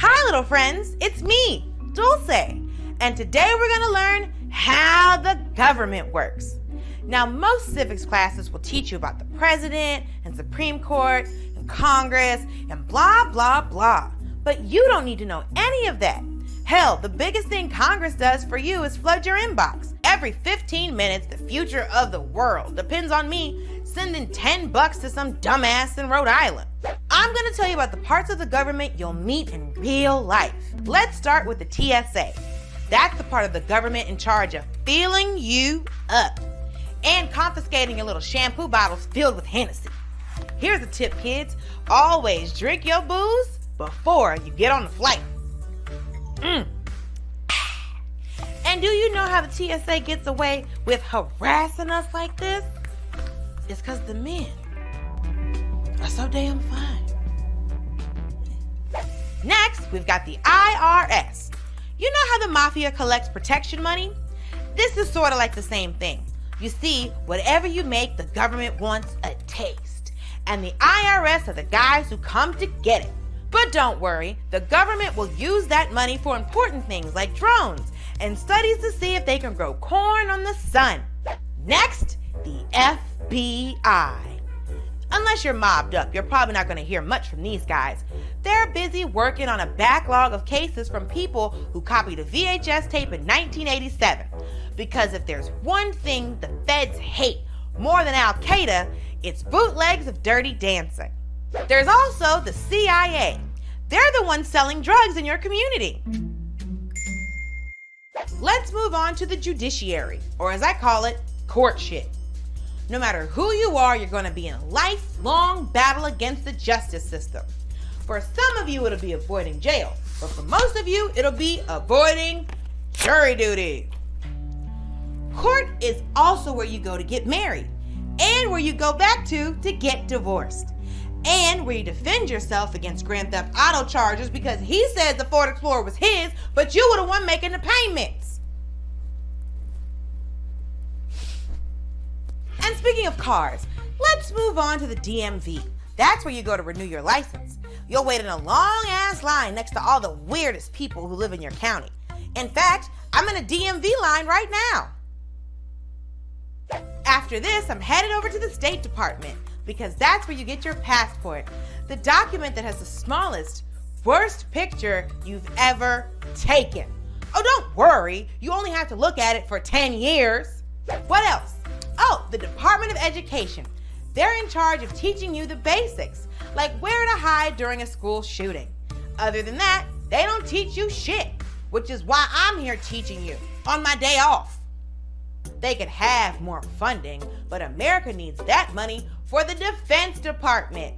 Hi, little friends. It's me, Dulcé. And today we're going to learn how the government works. Now, most civics classes will teach you about the president and Supreme Court and Congress and blah, blah, blah. But you don't need to know any of that. Hell, the biggest thing Congress does for you is flood your inbox. Every 15 minutes, the future of the world depends on me sending $10 to some dumbass in Rhode Island. I'm going to tell you about the parts of the government you'll meet in real life. Let's start with the TSA. That's the part of the government in charge of filling you up and confiscating your little shampoo bottles filled with Hennessy. Here's a tip, kids. Always drink your booze before you get on the flight. And do you know how the TSA gets away with harassing us like this? It's because the men are so damn fine. Next, we've got the IRS. You know how the mafia collects protection money? This is sort of like the same thing. You see, whatever you make, the government wants a taste. And the IRS are the guys who come to get it. But don't worry, the government will use that money for important things like drones and studies to see if they can grow corn on the sun. Next, the FBI. Unless you're mobbed up, you're probably not going to hear much from these guys. They're busy working on a backlog of cases from people who copied a VHS tape in 1987. Because if there's one thing the feds hate more than Al-Qaeda, it's bootlegs of Dirty Dancing. There's also the CIA. They're the ones selling drugs in your community. Let's move on to the Judiciary, or as I call it, court shit. No matter who you are, you're going to be in a lifelong battle against the justice system. For some of you, it'll be avoiding jail, but for most of you, it'll be avoiding jury duty. Court is also where you go to get married, and where you go back to get divorced. And where you defend yourself against Grand Theft Auto charges because he said the Ford Explorer was his, but you were the one making the payments. And speaking of cars, let's move on to the DMV. That's where you go to renew your license. You'll wait in a long-ass line next to all the weirdest people who live in your county. In fact, I'm in a DMV line right now. After this, I'm headed over to the State Department, because that's where you get your passport, the document that has the smallest, worst picture you've ever taken. Oh, don't worry, you only have to look at it for 10 years. What else? Oh, the Department of Education. They're in charge of teaching you the basics, like where to hide during a school shooting. Other than that, they don't teach you shit, which is why I'm here teaching you on my day off. They could have more funding, but America needs that money for the Defense Department.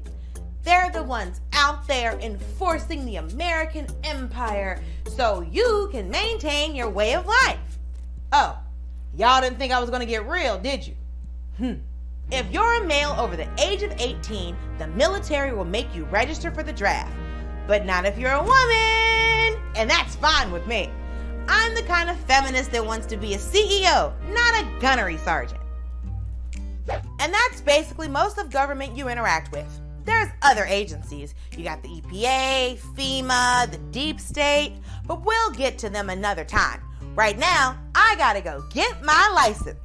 They're the ones out there enforcing the American empire so you can maintain your way of life. Oh, y'all didn't think I was going to get real, did you? If you're a male over the age of 18, the military will make you register for the draft. But not if you're a woman, and that's fine with me. I'm the kind of feminist that wants to be a CEO, not a gunnery sergeant. And that's basically most of government you interact with. There's other agencies. You got the EPA, FEMA, the deep state, but we'll get to them another time. Right now, I gotta go get my license.